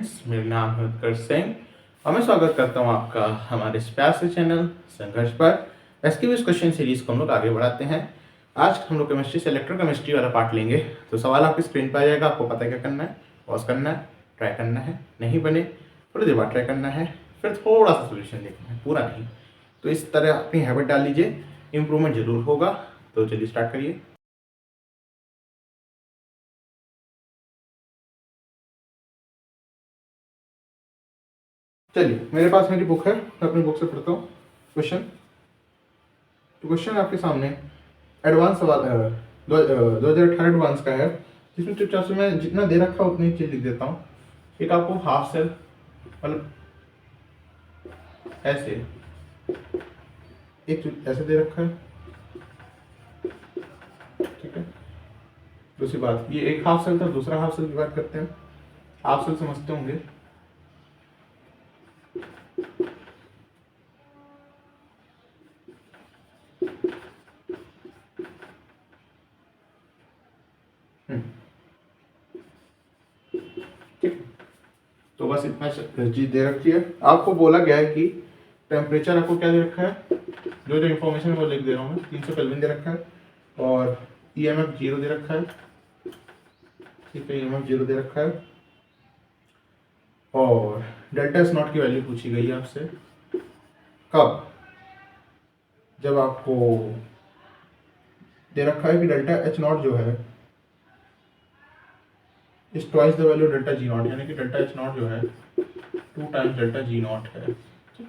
Friends, मेरा नाम है उत्कर्ष सिंह और मैं स्वागत करता हूं आपका हमारे इस प्यार से चैनल संघर्ष पर। एसक्यूएस क्वेश्चन सीरीज को हम लोग आगे बढ़ाते हैं। आज हम लोग केमिस्ट्री से इलेक्ट्रोकेमिस्ट्री वाला पार्ट लेंगे। तो सवाल आपकी स्क्रीन पर आ जाएगा, आपको पता है क्या करना है। पॉज करना है, ट्राई करना है, नहीं बने थोड़ी देर बाद ट्राई करना है, फिर थोड़ा सा सोल्यूशन देखना है, पूरा नहीं। तो इस तरह अपनी हैबिट डाल लीजिए, इम्प्रूवमेंट जरूर होगा। तो चलिए स्टार्ट करिए। चलिए, मेरे पास मेरी बुक है, मैं अपनी बुक से पढ़ता हूँ क्वेश्चन। तो क्वेश्चन आपके सामने एडवांस सवाल 2018 एडवांस का है, जिसमें चुपचाप से मैं जितना दे रखा उतनी चीज लिख देता हूँ। एक आपको हाफ सेल मतलब ऐसे एक ऐसे दे रखा है, ठीक है। दूसरी बात, ये एक हाफ सेल था, दूसरा हाफ सेल की बात करते हैं। हाफ सेल समझते होंगे, तो बस इतना चीज दे रखी है। आपको बोला गया है कि टेम्परेचर आपको क्या दे रखा है, जो जो इन्फॉर्मेशन वो लिख दे रहा हूँ मैं। 300 केल्विन दे रखा है और EMF 0 दे रखा है, ठीक है। EMF 0 दे रखा है और डेल्टा एस नॉट की वैल्यू पूछी गई है आपसे। कब? जब आपको दे रखा है कि डेल्टा एच नॉट जो है इस twice the value delta G not, यानी कि डेल्टा एच नॉट जो है 2 टाइम्स डेल्टा जी नॉट है, ठीक है।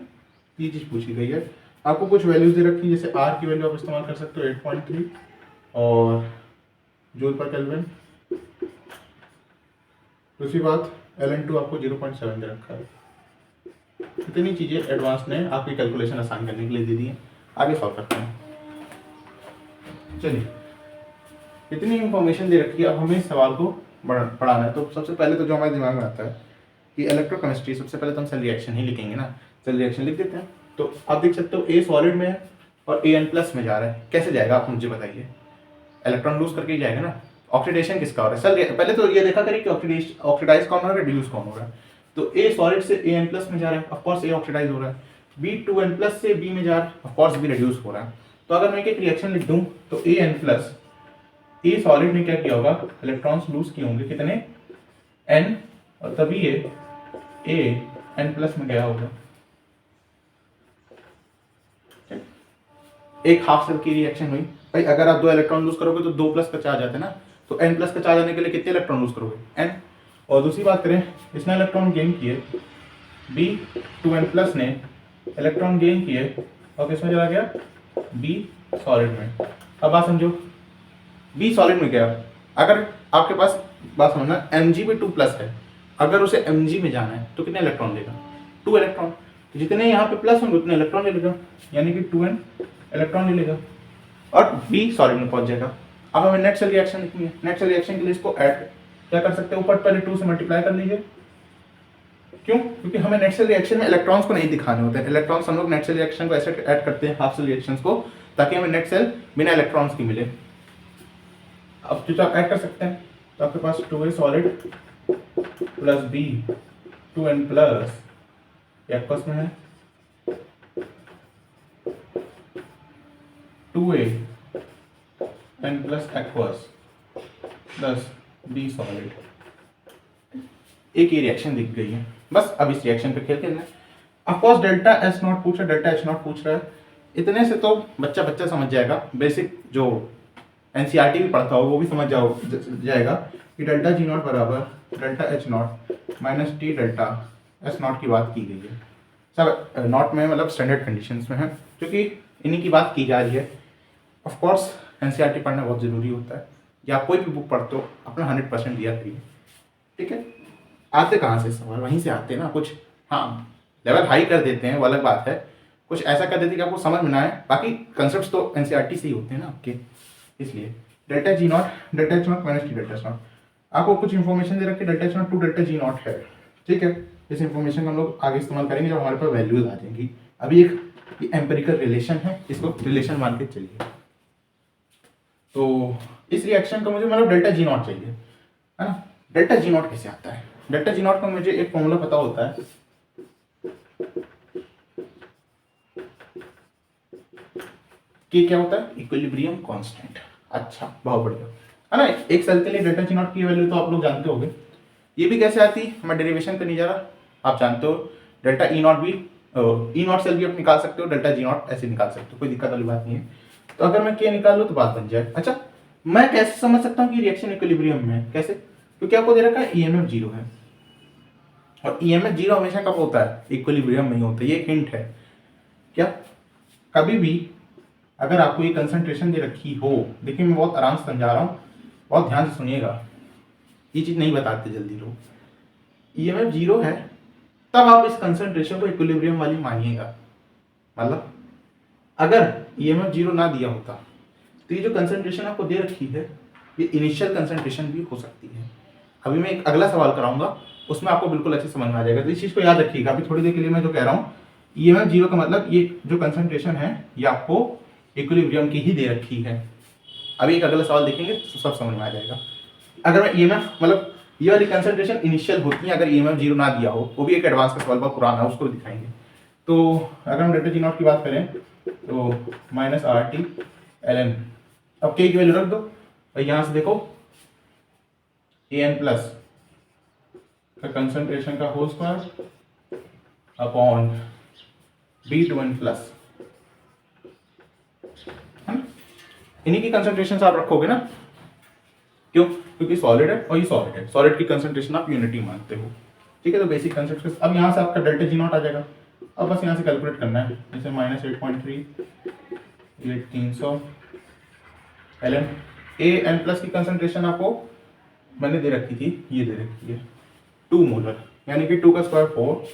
ये चीज़ पूछी गई है। आपको कुछ वैल्यूज दे रखी है, जैसे आर की वैल्यू आप इस्तेमाल कर सकते हो 8.3 और जूल पर केल्विन। दूसरी बात, Ln2 आपको 0.7 दे रखा है। इतनी चीज़ें एडवांस ने आपकी कैलकुलेशन आसान करने के लिए दे दी है। आगे सॉल्व करते हैं। चलिए, इतनी इंफॉर्मेशन दे रखी है, अब हमें इस सवाल को पढ़ाना है। तो सबसे पहले तो जो हमारे दिमाग में आता है कि इलेक्ट्रोकेमिस्ट्री, सबसे पहले तो हम सेल रिएक्शन ही लिखेंगे ना। सेल रिएक्शन लिख देते हैं। तो आप देख सकते हो A सॉलिड में है और AN+ में जा रहा है। कैसे जाएगा आप मुझे बताइए। इलेक्ट्रॉन लूज करके ही जाएगा ना। ऑक्सीडेशन किसका हो रहा है? सेल पहले तो ये देखा करिए कि ऑक्सीडाइज कौन हो रहा है, रिड्यूस कौन हो रहा है। तो A सॉलिड से AN+ में जा रहा है, ऑफकोर्स A ऑक्सीडाइज हो रहा है। B 2N+ से B में जा रहा है, ऑफकोर्स B रिड्यूस हो रहा है। तो अगर मैं एक रिएक्शन लिख दूं तो AN+, ए सॉलिड ने क्या किया होगा, इलेक्ट्रॉन्स लूज किए होंगे कितने, N, और तभी ये AN+ में गया होगा। एक हाफ सेल की रिएक्शन हुई भाई। अगर आप 2 इलेक्ट्रॉन लूज करोगे तो 2+ का चार्ज आता है ना। तो N+ का चार्ज आने के लिए कितने इलेक्ट्रॉन लूज करोगे, N। और दूसरी बात करें, इसने इलेक्ट्रॉन गेन किए, B 2N+ ने इलेक्ट्रॉन गेन किए और किसमें चला गया, B सॉलिड में। अब बात समझो, B सॉलिड में गया। अगर आपके पास बात समझना, Mg भी 2+ है, अगर उसे Mg में जाना है तो कितने इलेक्ट्रॉन लेगा, 2 इलेक्ट्रॉन। तो जितने यहाँ पे प्लस होंगे उतने इलेक्ट्रॉन ले लेगा, यानी कि 2n इलेक्ट्रॉन ले लेगा और B सॉलिड में पहुंच जाएगा। अब हमें नेट सेल रिएक्शन लिखनी है। नेट सेल रिएक्शन के लिए इसको ऐड क्या कर सकते हैं, ऊपर पहले 2 से मल्टीप्लाई कर लीजिए। क्यों? क्योंकि हमें नेट सेल रिएक्शन में इलेक्ट्रॉन्स को नहीं दिखाने होते हैं। इलेक्ट्रॉन्स हम लोग नेट सेल रिएक्शन को ऐसे ऐड करते हैं हाफ सेल रिएक्शंस को, ताकि हमें नेट सेल बिना इलेक्ट्रॉन्स की मिले। अब जो आप ऐड कर सकते हैं, तो आपके पास 2A solid plus B 2N+, aqueous में है 2A N+ aqueous plus B solid. एक ही रिएक्शन दिख गई है। बस अब इस रिएक्शन पे खेल खेलना है। ऑफकोर्स डेल्टा एस नॉट पूछ रहा है, डेल्टा एच नॉट पूछ रहा है। इतने से तो बच्चा समझ जाएगा। बेसिक जो NCERT भी पढ़ता हो वो भी समझ जाएगा कि डेल्टा G नॉट बराबर delta H not minus T delta S not की बात की गई है। सब नॉट में मतलब स्टैंडर्ड कंडीशंस में है, क्योंकि इन्हीं की बात की जा रही है। ऑफ कोर्स NCERT पढ़ना बहुत ज़रूरी होता है, या कोई भी बुक पढ़ते हो अपना 100% दिया करिए, ठीक है। आते कहाँ से सवाल, वहीं से आते हैं ना। कुछ हाँ लेवल हाई कर देते हैं वो अलग बात है, कुछ ऐसा कर देते हैं कि आपको समझ में ना आए। बाकी कंसेप्ट तो NCERT से ही होते हैं ना आपके। इसलिए delta G not delta H not minus T delta H not. आपको कुछ इन्फॉर्मेशन दे रखी है, delta H naught 2 delta G not है, ठीक है। इस इन्फॉर्मेशन को हम लोग आगे इस्तेमाल करेंगे जब हमारे पास वैल्यूज आ जाएंगी। अभी एक एम्पिरिकल रिलेशन है, इसको रिलेशन मान के चलिए। तो इस रिएक्शन का मुझे मतलब डेल्टा G नॉट चाहिए, है ना। डेल्टा G नॉट कैसे आता है, डेल्टा जी नॉट का मुझे एक फॉर्मूला पता होता है, कि क्या होता है, इक्विलिब्रियम कांस्टेंट। अच्छा बहुत बढ़िया है ना। एक सेल के लिए डेल्टा जी नॉट की वैल्यू तो आप लोग जानते होंगे। ये भी कैसे आती, मैं डेरिवेशन पे नहीं जा रहा, आप जानते हो डेल्टा ई नॉट भी, ई नॉट सेल भी आप निकाल सकते हो, डेल्टा जी नॉट ऐसे निकाल सकते हो, कोई दिक्कत वाली बात नहीं है। तो अगर मैं के निकाल लूँ तो बात बन जाए। अच्छा मैं कैसे समझ सकता हूँ कि रिएक्शन इक्विलिब्रियम में है, कैसे, क्योंकि आपको दे रखा है ईएमएफ जीरो है, और ईएमएफ जीरो हमेशा कब होता है, इक्विलिब्रियम में ही होता है। ये एक हिंट है क्या, कभी भी अगर आपको ये कंसंट्रेशन दे रखी हो, देखिए मैं बहुत आराम से समझा रहा हूँ, बहुत ध्यान से सुनिएगा, ये चीज नहीं बताते जल्दी लोग। ईएमएफ जीरो है तब आप इस कंसंट्रेशन को इक्विलिब्रियम वाली मानिएगा। मतलब अगर ईएमएफ जीरो ना दिया होता तो ये जो कंसंट्रेशन आपको दे रखी है ये इनिशियल कंसंट्रेशन भी हो सकती है। अभी मैं एक अगला सवाल कराऊंगा, उसमें आपको बिल्कुल अच्छे समझ में आ जाएगा। तो इस चीज को याद रखिएगा। अभी थोड़ी देर के लिए मैं जो कह रहा हूँ, ईएमएफ जीरो का मतलब ये जो कंसंट्रेशन है ये आपको इक्विलिब्रियम की ही दे रखी है। अभी एक अगला सवाल देखेंगे तो सब समझ में आ जाएगा। अगर मैं ईएमएफ मतलब ये वाली कंसंट्रेशन इनिशियल होती है अगर ईएमएफ जीरो ना दिया हो, वो भी एक एडवांस का सवाल बहुत पुराना है, उसको दिखाएंगे। तो अगर हम डेल्टा जी नॉट की बात करें तो minus R T L N, अब के की वैल्यू रख दो और यहां से देखो ए एन प्लस का कंसंट्रेशन का whole square upon B two N plus, इन्हीं की कंसंट्रेशन आप रखोगे ना, क्यों, क्योंकि सॉलिड है और ये सॉलिड है, सॉलिड की कंसंट्रेशन आप यूनिटी मानते हो, ठीक है। तो बेसिक कंसंट्रेशन अब यहाँ से आपका डेल्टा जी नॉट आ जाएगा। अब बस यहाँ से कैलकुलेट करना है, जैसे माइनस 8.3 ये 300 एल एन, ए एन प्लस की कंसंट्रेशन आपको मैंने दे रखी थी, ये दे रखी है 2 मोलर, यानी कि 2 का स्क्वायर 4,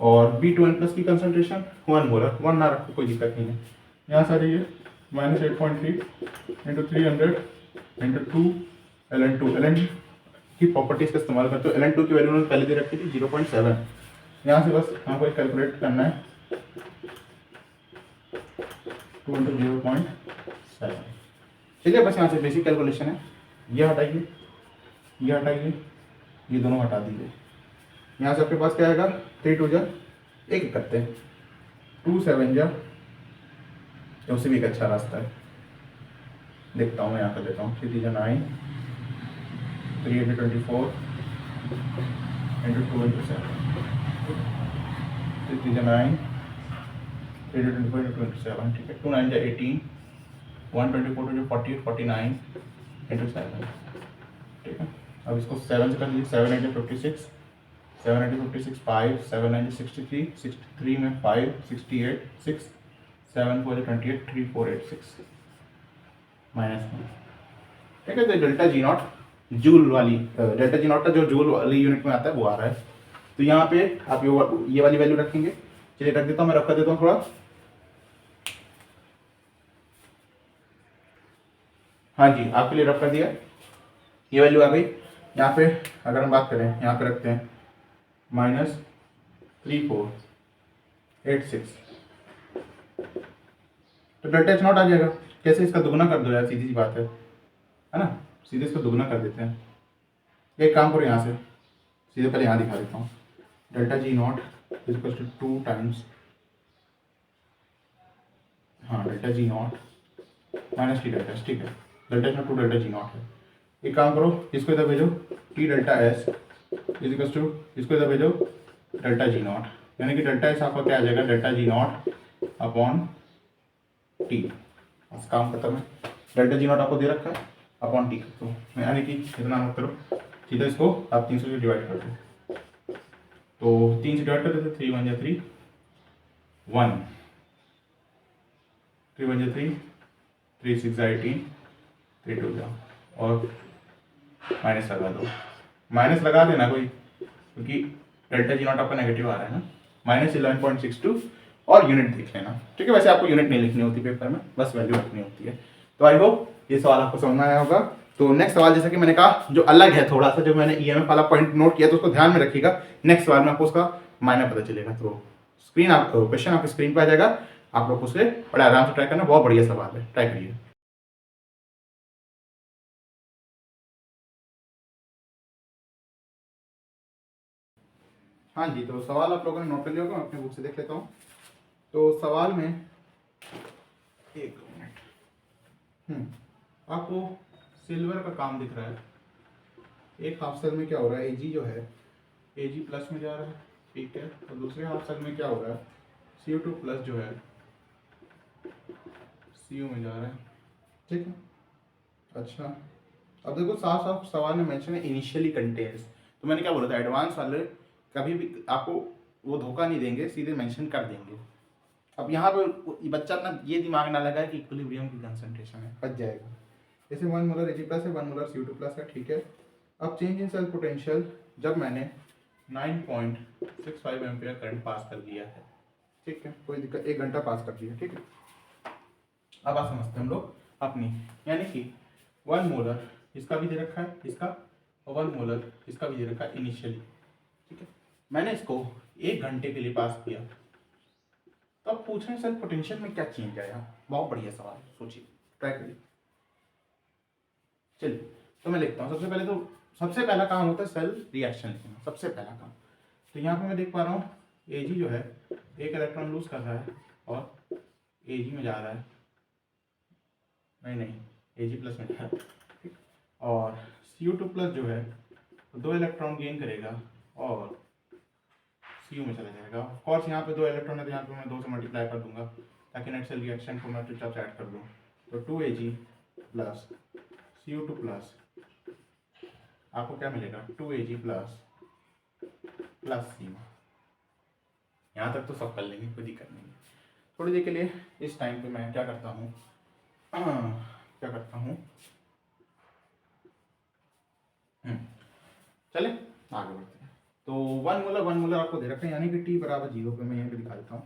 और बी टू एन प्लस की कंसंट्रेशन 1 मोलर, 1 ना रखो कोई दिक्कत नहीं है। यहाँ से आ जाइए minus 8.3 into 300 into 2 L N two, L N की प्रॉपर्टीज का इस्तेमाल करते हो। एल एन टू की वैल्यू उन्होंने पहले दे रखी थी 0.7, यहाँ से बस हमको कैलकुलेट करना है 2 इंटू 0.7, ठीक है। बस यहाँ से बेसिक कैलकुलेशन है, ये हटाइए, ये हटाइए, ये दोनों हटा दीजिए। यहाँ से आपके पास क्या आएगा, 3 2 जा एक करते हैं, 2 7 जा, उससे भी एक अच्छा रास्ता है, देखता हूँ मैं यहाँ कर देता हूँ, 3 3 9 324 इंटू 2 इंटू 7, 3 3 9 324 इंटू 2 इंटू 7, ठीक है। 2 9 जा 18, 124 टू 40 49 इंटू 7, ठीक है। अब इसको 7 से कर लीजिए, 7 8 56, 7 8 56 5, 7 9 63, 63 में 5 68 6, 7 4 28 3 4 8 6 माइनस में, ठीक है। तो डेल्टा जी नॉट जूल वाली, डेल्टा जी नॉट का जो जूल वाली यूनिट में आता है वो आ रहा है। तो यहाँ पे आप ये वाली वैल्यू रखेंगे, चलिए रख देता हूँ, मैं रख कर देता हूँ थोड़ा, हाँ जी आपके लिए रख कर दिया, ये वैल्यू आ गई। यहाँ पे अगर हम बात करें, यहाँ पे रखते हैं माइनस 3486, तो डेल्टा एच नॉट आ जाएगा। कैसे, इसका दुगना कर दो यार, सीधी सी बात है ना, सीधे इसको दुगना कर देते हैं। एक काम करो, यहाँ से सीधे पहले यहाँ दिखा देता हूँ, delta G naught is equal to 2 times, हाँ delta G naught minus T delta S, ठीक है। Delta H naught 2 delta G naught है। एक काम करो, इसको इधर भेजो, T delta S is equal to, इसको इधर भेजो डेल्टा जी नॉट, यानी कि डेल्टा एस आपका क्या आ जाएगा, delta G not upon T, बस काम खत्म है। डेल्टा जी नॉट आपको दे रखा है अपॉन टी, तो यानी कि इतना नोट करो, सीधा इसको आप 300 से डिवाइड कर दो, तो 3 से डिवाइड कर देते, 3 1 जा 3 1, 3 1 जा 3 3 6 जा 18, 3 2 जा, और माइनस लगा दो, माइनस लगा देना कोई, क्योंकि डेल्टा जी नॉट आपका नेगेटिव आ रहा है ना, माइनस 11.62, और यूनिट देख लेना, ठीक है। वैसे आपको यूनिट नहीं लिखनी होती पेपर में, बस वैल्यू रखनी होती है। तो आई होप ये सवाल आपको समझ में आया होगा। तो नेक्स्ट सवाल, जैसा कि मैंने कहा, जो अलग है थोड़ा सा, जो मैंने ईएमएफ वाला पॉइंट नोट किया, तो उसको ध्यान में रखिएगा, नेक्स्ट सवाल में आपको उसका मायना पता चलेगा। तो स्क्रीन आप क्वेश्चन आपकी स्क्रीन पर आ जाएगा, आप लोग उसे बड़े आराम से ट्राई करना, बहुत बढ़िया सवाल है, ट्राई करिए। हाँ जी, तो सवाल आप लोगों ने नोट कर लिया होगा, मैं अपने बुक से देख लेता हूँ। तो सवाल में एक मिनट, आपको सिल्वर का काम दिख रहा है। एक हाफ सेल में क्या हो रहा है, एजी जो है एजी प्लस में जा रहा है, ठीक है। और दूसरे हाफ सेल में क्या हो रहा है, CO2 प्लस जो है CO में जा रहा है, ठीक है। अच्छा, अब देखो साफ साफ सवाल में मेंशन है इनिशियली कंटेन्स, तो मैंने क्या बोला था, एडवांस वाले कभी भी आपको वो धोखा नहीं देंगे, सीधे मेंशन कर देंगे। अब यहाँ पर बच्चा अपना ये दिमाग ना लगाए कि इक्विलिब्रियम की कंसंट्रेशन है, बच जाएगा। जैसे 1 मोलर Ag प्लस है, 1 मोलर CO2 प्लस है, ठीक है। अब चेंज इन सेल पोटेंशियल जब मैंने 9.65 एम्पियर करंट पास कर दिया है, ठीक है, कोई दिक्कत, 1 घंटा पास कर दिया, ठीक है। अब आप समझते हैं हम लोग अपनी, यानी कि 1 मोलर इसका भी दे रखा है, इसका, और 1 मोलर इसका भी दे रखा है इनिशियली, ठीक है। मैंने इसको 1 घंटे के लिए पास किया, तो अब पूछ रहे हैं सेल पोटेंशियल में क्या चेंज आया। बहुत बढ़िया सवाल, सोचिए, ट्राई करिए। चलिए, तो मैं लिखता हूँ। सबसे पहले तो सबसे पहला काम होता है सेल रिएक्शन लिखना, सबसे पहला काम। तो यहाँ पे मैं देख पा रहा हूँ Ag जो है एक इलेक्ट्रॉन लूज कर रहा है और Ag में जा रहा है, नहीं Ag प्लस में जा रहा है, ठीक। और CO2 प्लस जो है तो 2 इलेक्ट्रॉन गेन करेगा और CO में चला जाएगा। ऑफ कोर्स यहाँ पे 2 इलेक्ट्रॉन है, तो यहाँ पे मैं 2 से मल्टीप्लाई कर दूंगा ताकि नेट सेल रिएक्शन को मैं चुपचाप से ऐड कर दूँ। तो 2Ag प्लस CO2 प्लस आपको क्या मिलेगा, 2Ag प्लस CO। यहाँ तक तो सब कर लेंगे, कोई दिक्कत नहीं है। थोड़ी देर के लिए इस टाइम पे मैं क्या करता हूँ, चले आगे बढ़ते हैं। तो 1 मोलर आपको दे रखा है, यानी कि T बराबर 0 पे मैं यहाँ पे दिखा देता हूँ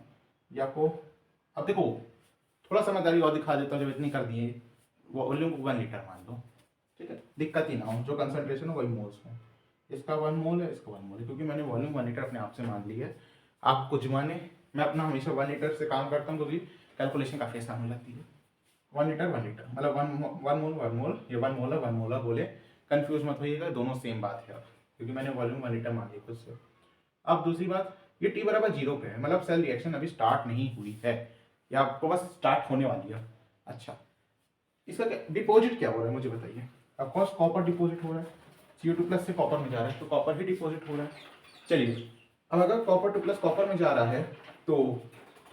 ये आपको। अब देखो थोड़ा समझदारी और दिखा देता हूँ, जब इतनी कर दिए वॉल्यूम को 1 लीटर मान लो, ठीक है, दिक्कत ही ना हो, जो कंसंट्रेशन हो वही मोल्स हो। इसका 1 मोल है, इसका 1 मोल है, क्योंकि मैंने वॉल्यूम 1 लीटर अपने आप से मान ली है। आप कुछ माने, मैं अपना हमेशा 1 लीटर से काम करता हूँ, क्योंकि कैलकुलेशन काफ़ी आसान हो जाती है। 1 लीटर मतलब 1 मोल, ये 1 मोल है, 1 मोलर बोले, कंफ्यूज मत होइएगा, दोनों सेम बात है, क्योंकि मैंने वॉल्यूम 1 लीटर मान लिया खुद से। अब दूसरी बात, ये T बराबर 0 पे है, मतलब सेल रिएक्शन अभी स्टार्ट नहीं हुई है, या आपको बस स्टार्ट होने वाली है। अच्छा, इसका डिपॉजिट क्या हो रहा है मुझे बताइए। ऑफकोर्स कॉपर डिपॉजिट हो रहा है, CO2 प्लस से कॉपर में जा रहा है, तो कॉपर ही डिपॉजिट हो रहा है। चलिए, अब अगर कॉपर टू प्लस कॉपर में जा रहा है तो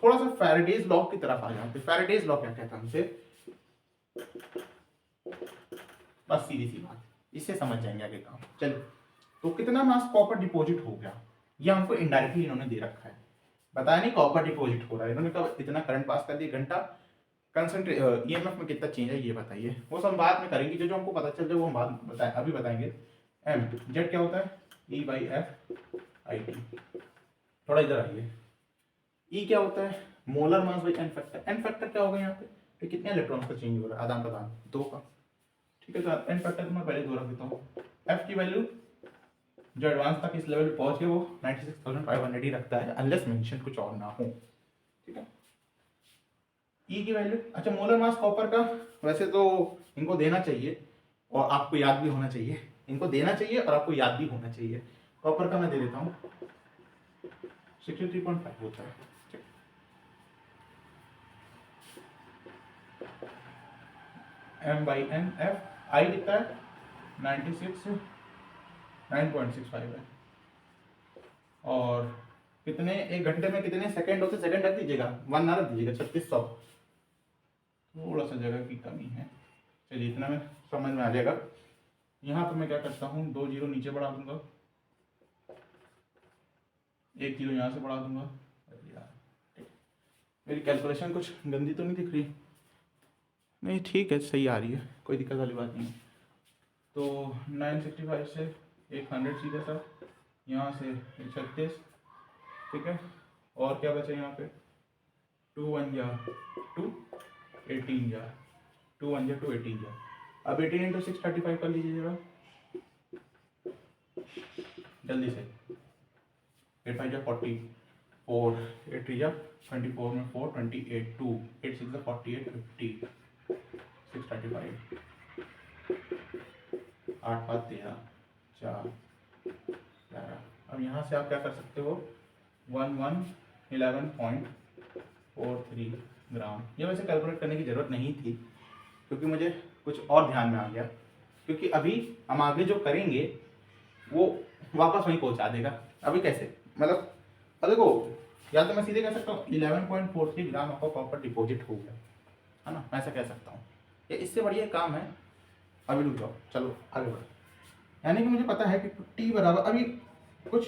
थोड़ा सा फैराडेज लॉ की तरफ आ जाते हैं। फैराडेज लॉ क्या कहता है हमसे, बस सीधी सी बात, इससे समझ जाएंगे आगे काम। चलिए, तो कितना मास कॉपर डिपॉजिट हो गया, ये हमको इनडायरेक्टली इन्होंने दे रखा है, बताया नहीं कॉपर डिपॉजिट हो रहा है, इन्होंने कहा इतना करंट पास कर दिया घंटा, कंसंट्रेट EMF में कितना चेंज है ये बताइए। वो सब बाद में करेंगे, जो जो हमको पता चल जाए वो हम बाद में बताएं, अभी बताएंगे। एम जेड क्या होता है, E/F/IT। थोड़ा इधर आइए, ई क्या होता है, molar mass by N factor. N factor क्या होगा यहाँ पे, तो कितने इलेक्ट्रॉन का चेंज हो रहा है, आदान प्रदान 2 का, ठीक है। तो एन फैक्टर मैं पहले 2 रख देता हूँ। एफ की वैल्यू जो एडवांस तक इस लेवल पे पहुंच गए वो 96,500 ही रखता है, अनलेस मेंशन कुछ और ना हो, ठीक है। ई की वैल्यू, अच्छा मोलर मास कॉपर का वैसे तो इनको देना चाहिए और आपको याद भी होना चाहिए, इनको देना चाहिए और आपको याद भी होना चाहिए। कॉपर का मैं दे देता हूँ 63.5 होता है, ठीक। M/N/F आई कितना है 9.65 है। और कितने, 1 घंटे में कितने सेकंड होते, सेकंड रख दीजिएगा, 1 ना रख दीजिएगा, 3600, थोड़ा सा जगह की कमी है। चलिए इतना में समझ में आ जाएगा। यहाँ पर मैं क्या करता हूँ, 2 जीरो नीचे बढ़ा दूंगा, 1 जीरो यहाँ से बढ़ा दूंगा। अरे यार, ठीक। मेरी कैलकुलेशन कुछ गंदी तो नहीं दिख रही, नहीं ठीक है, सही आ रही है, कोई दिक्कत वाली बात नहीं है। तो 965 से 100 सीधा सा, यहाँ से 36, ठीक है। और क्या बचा यहाँ पे, 2 1 जा 2, 18 जा 2 1 जा 2, 18 जा। अब 18 इंटू 6 35 कर लीजिए जरा जल्दी से। 8 5 जा 44, 8 3 जा 24 में 4 28, 2 8 6 जा 48 50 6 35, 8 5 13 4 11 अब यहाँ से आप क्या कर सकते हो 1111.43 ग्राम। ये वैसे कैलकुलेट करने की ज़रूरत नहीं थी क्योंकि मुझे कुछ और ध्यान में आ गया, क्योंकि अभी हम आगे जो करेंगे वो वापस वहीं पहुंचा देगा। अभी कैसे, मतलब अब देखो, या तो मैं सीधे कह सकता हूँ 11.43 ग्राम आपका कॉपर डिपॉजिट हो गया, है ना, मैं ऐसा कह सकता हूँ। या इससे बढ़िया काम है, अभी रुक जाओ, चलो आगे बढ़ो। यानी कि मुझे पता है कि टी बराबर, अभी कुछ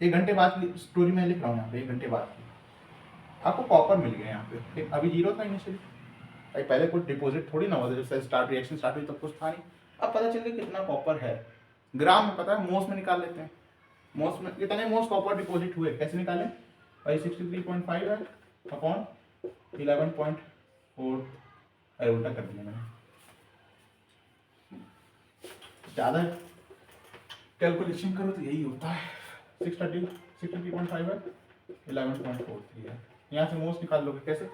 1 घंटे बाद की स्टोरी मैं लिख रहा हूँ यहाँ पे, 1 घंटे बाद की आपको कॉपर मिल गया यहाँ पे, अभी जीरो था इनिशियली, भाई पहले कुछ डिपॉजिट थोड़ी ना हुआ था, जब से स्टार्ट रिएक्शन स्टार्ट हुई तब कुछ था नहीं। अब पता चल गया कितना कॉपर है, ग्राम में पता है, मोस में निकाल लेते हैं। मोस में कितने मोस कॉपर डिपॉजिट हुए, कैसे निकालें भाई, 63.5 है अपॉन 11.4, अरे उल्टा कर दिया मैंने, ज़्यादा कैलकुलेशन करो तो यही होता है। 63.5 है, 11.43 है, यहाँ से मोस निकाल लोगे कैसे।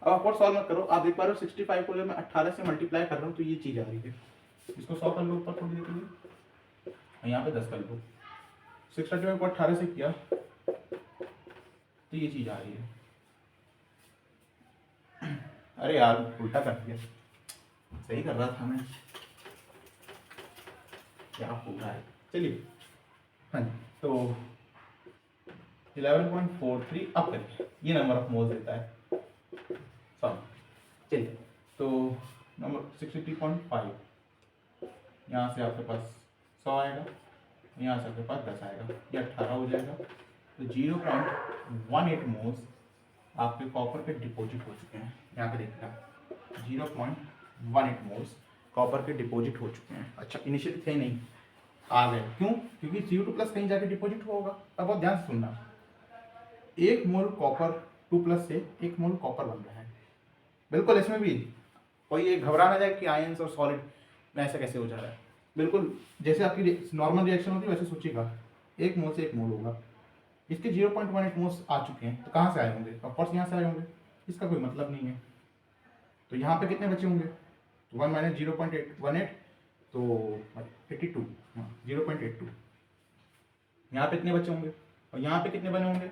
अब आप और सॉल्व मत करो, आप देख पा रहे हो 65 को जब मैं 18 से मल्टीप्लाई कर रहा हूँ तो ये चीज़ आ रही है, इसको 100 कर लो ऊपर थोड़ी देर के लिए, यहाँ पे 10 कर लो, 635 को 18 से किया तो ये चीज़ आ रही है। अरे यार उल्टा कर दिया, सही कर रहा था मैं, क्या पूरा है, चलिए। हाँ जी, तो 11.43 अब करिए, ये नंबर ऑफ मोल्स देता है, सॉरी चलिए। तो नंबर 63.5, यहाँ से आपके पास 100 आएगा, यहाँ से आपके पास 10 आएगा, ये 18 हो जाएगा। तो 0.18 मोल्स आपके कॉपर के डिपॉजिट हो चुके हैं, यहाँ पे देखना 0.18 मोल्स कॉपर के डिपॉजिट हो चुके हैं। अच्छा इनिशियली थे नहीं, आ गए, क्यों, क्योंकि CO2 प्लस कहीं जाके डिपॉजिट हुआ होगा। अब बहुत ध्यान से सुनना, 1 मोल कॉपर 2 प्लस से 1 मोल कॉपर बन रहा है, बिल्कुल इसमें भी कोई ये घबरा ना जाए कि आयंस और सॉलिड में ऐसा कैसे हो जा रहा है, बिल्कुल जैसे आपकी नॉर्मल रिएक्शन होती है वैसे सोचिएगा, 1 मोल से 1 मोल होगा। इसके 0.18 मोल्स आ चुके हैं, तो कहाँ से आए होंगे, ऑफकोर्स यहाँ से आए होंगे, इसका कोई मतलब नहीं है। तो यहाँ पे कितने बचे होंगे, 1 माइनस 0.818 तो 82, हाँ 0.82, यहाँ पे कितने बचे होंगे, और यहाँ पे कितने बने होंगे,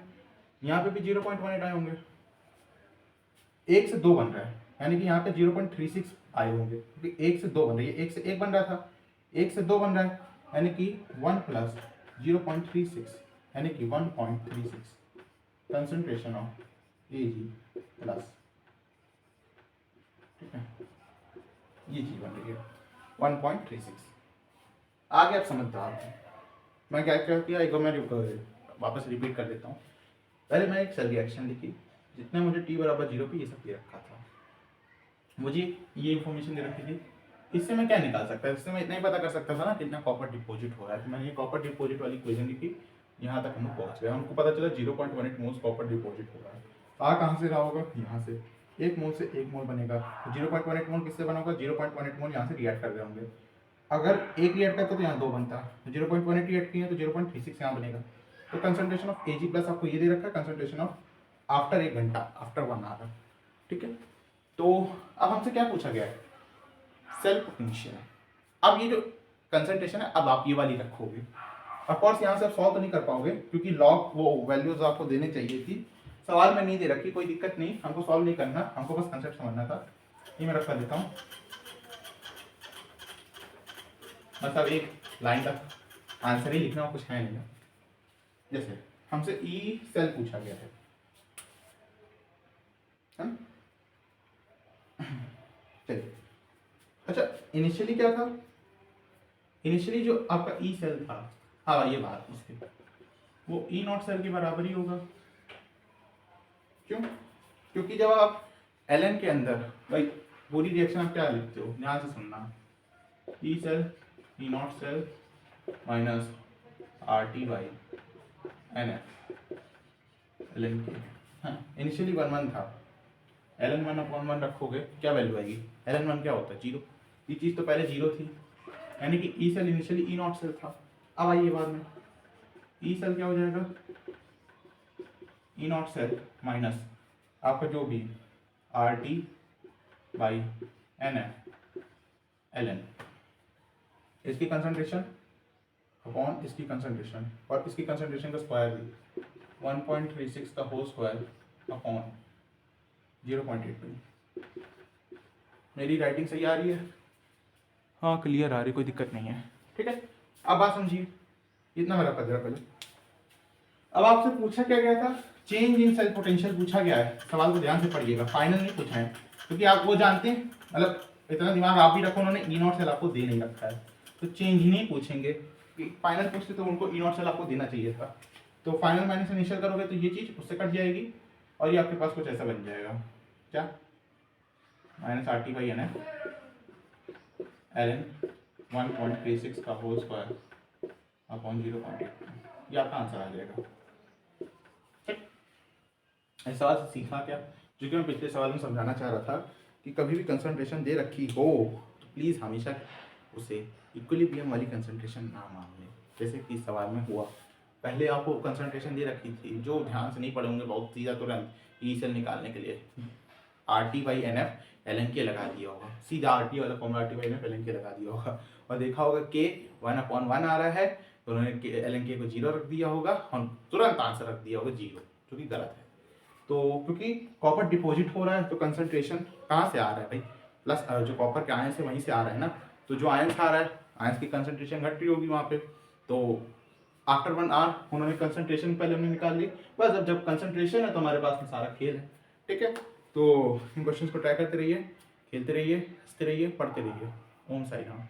यहाँ पे भी 0.18 आए होंगे, 1 से 2 बन रहा है, यानी कि यहाँ पे 0.36 आए होंगे, क्योंकि 1 से 2 बन रही है, 1 से 1 बन रहा था, 1 से 2 बन रहा है, यानी कि 1 प्लस 0.36 यानी कि 1.36 कंसंट्रेशन ऑफ Ag प्लस, ठीक है, ये चीज बन रही है 1.36। आगे आप समझदार हैं, मैं क्या क्या किया, एक बार मैं वापस रिपीट कर देता हूँ। पहले मैं एक सेल रिएक्शन लिखी, जितना मुझे t बराबर 0 पे ये सब दे रखा था, मुझे ये इन्फॉर्मेशन दे रखी थी, इससे मैं क्या निकाल सकता है, इससे मैं इतना ही पता कर सकता था ना कितना कॉपर डिपॉजिट हो रहा है। तो मैंने ये कॉपर डिपॉजिट वाली इक्वेशन लिखी, यहाँ तक हम पहुँच गए, हमको पता चला 0.18 मोल्स कॉपर डिपॉजिट हो रहा है। आ कहाँ से रहा होगा, यहाँ से 1 मोल से 1 मोल बनेगा, तो 0.18 मोल किससे बना होगा, 0.18 मोल यहाँ से रिएक्ट कर रहे होंगे, अगर एक रिएक्ट करता तो यहाँ 2 बनता, तो 0.18 रिएक्ट किए तो 0.36 यहाँ बनेगा। तो कंसंट्रेशन ऑफ Ag प्लस आपको ये दे रखा है, कंसंट्रेशन ऑफ आफ्टर 1 घंटा, आफ्टर 1 आवर, ठीक है। तो अब हमसे क्या पूछा गया है, सेल पोटेंशियल। अब ये जो कंसंट्रेशन है, अब आप ये वाली रखोगे, ऑफ कोर्स यहाँ से आप सॉल्व तो नहीं कर पाओगे क्योंकि लॉग वो वैल्यूज आपको देने चाहिए थी, सवाल में नहीं दे रखी, कोई दिक्कत नहीं, हमको सॉल्व नहीं करना, हमको बस कंसेप्ट समझना था। ये मैं रखा देता हूँ, मतलब एक लाइन तक आंसर ही लिखना, कुछ है नहीं। जैसे हमसे ई सेल पूछा गया है, चलिए। अच्छा इनिशियली क्या था, इनिशियली जो आपका ई सेल था, हाँ ये बात इसके, वो ई नॉट सेल के बराबर ही होगा, क्यों, क्योंकि जब आप एल के अंदर भाई पूरी रिएक्शन आप क्या लिखते हो, ध्यान से सुनना, E cell E not cell minus RT by NF ln के, हाँ इनिशियली 1 था, ln 1/1 रखोगे क्या वैल्यू आएगी, ln 1 क्या होता है 0, ये चीज़ तो पहले 0 थी, यानी कि E cell initially E not cell था। अब आइए बाद में ई सेल क्या हो जाएगा, ई नॉट सेल माइनस आपका जो भी RT बाई NF ln, इसकी कंसंट्रेशन अपॉन इसकी कंसंट्रेशन, और इसकी कंसंट्रेशन का स्क्वायर भी 1.36 का होल स्क्वायर अपॉन 0.82। मेरी राइटिंग सही आ रही है? हाँ क्लियर आ रही, कोई दिक्कत नहीं है। ठीक है, अब बात समझिए, इतना मेरा पद पहले। अब आपसे पूछा क्या गया था, चेंज इन सेल पोटेंशियल पूछा गया है। सवाल को ध्यान से पढ़िएगा, फाइनल नहीं पूछा है, क्योंकि आप वो जानते हैं, मतलब इतना दिमाग आप भी रखो, उन्होंने ई नॉट सेल आपको दे नहीं रखा है, तो चेंज ही नहीं पूछेंगे। फाइनल पूछते तो उनको ई नॉट सेल आपको देना चाहिए था। तो फाइनल माइनस इनिशियल करोगे तो ये चीज़ उससे कट जाएगी, और ये आपके पास कुछ ऐसा बन जाएगा, क्या, minus R T by N F L N 1.36 का होल स्क्वायर अपॉन 0.8, ये आपका आंसर आ जाएगा। इस सवाल से सीखा क्या, जो कि मैं पिछले सवाल में समझाना चाह रहा था कि कभी भी कंसंट्रेशन दे रखी हो तो प्लीज़ हमेशा उसे इक्विलिब्रियम वाली कंसंट्रेशन ना मान लें, जैसे कि इस सवाल में हुआ। पहले आपको कंसंट्रेशन दे रखी थी, जो ध्यान से नहीं पढ़े होंगे बहुत सीधा तुरंत ई सेल निकालने के लिए R T by N F L N के लगा दिया होगा, सीधा आर टी वाला formula R T by N F L N के लगा दिया होगा, और देखा होगा के 1/1 आ रहा है, तो उन्होंने एल एन के को 0 रख दिया होगा और तुरंत आंसर रख दिया होगा 0, जो कि गलत है। तो क्योंकि कॉपर डिपॉजिट हो रहा है तो कंसंट्रेशन कहाँ से आ रहा है भाई, प्लस जो कॉपर के आयन से वहीं से आ रहा है ना, तो जो आयंस आ रहा है आयंस की कंसंट्रेशन घट रही होगी वहाँ पे। तो आफ्टर 1 आवर उन्होंने कंसंट्रेशन पहले हमने निकाल ली, बस अब जब कंसंट्रेशन है तो हमारे पास में सारा खेल है। ठीक है, तो इन क्वेश्चंस को ट्राई करते रहिए, खेलते रहिए, हंसते रहिए, पढ़ते रहिए। ओम साई राम।